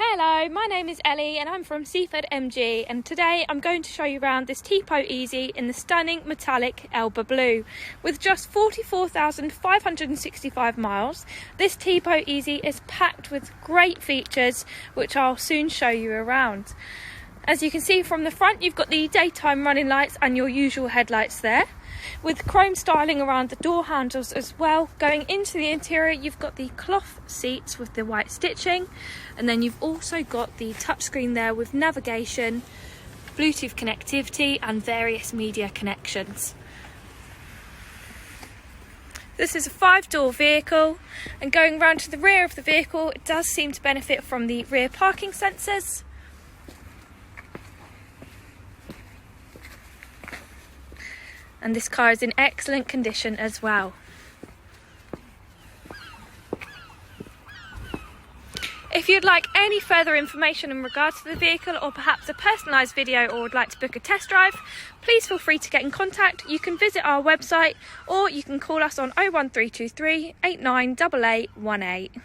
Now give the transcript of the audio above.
Hello, my name is Ellie and I'm from Seaford MG, and today I'm going to show you around this Tipo Easy in the stunning metallic Elba Blue. With just 44,565 miles, this Tipo Easy is packed with great features which I'll soon show you around. As you can see from the front, you've got the daytime running lights and your usual headlights there, with chrome styling around the door handles as well. Going into the interior, you've got the cloth seats with the white stitching, and then you've also got the touchscreen there with navigation, Bluetooth connectivity and various media connections. This is a 5-door vehicle, and going round to the rear of the vehicle, it does seem to benefit from the rear parking sensors. And this car is in excellent condition as well. If you'd like any further information in regards to the vehicle, or perhaps a personalised video, or would like to book a test drive, please feel free to get in contact. You can visit our website or you can call us on 01323 898818.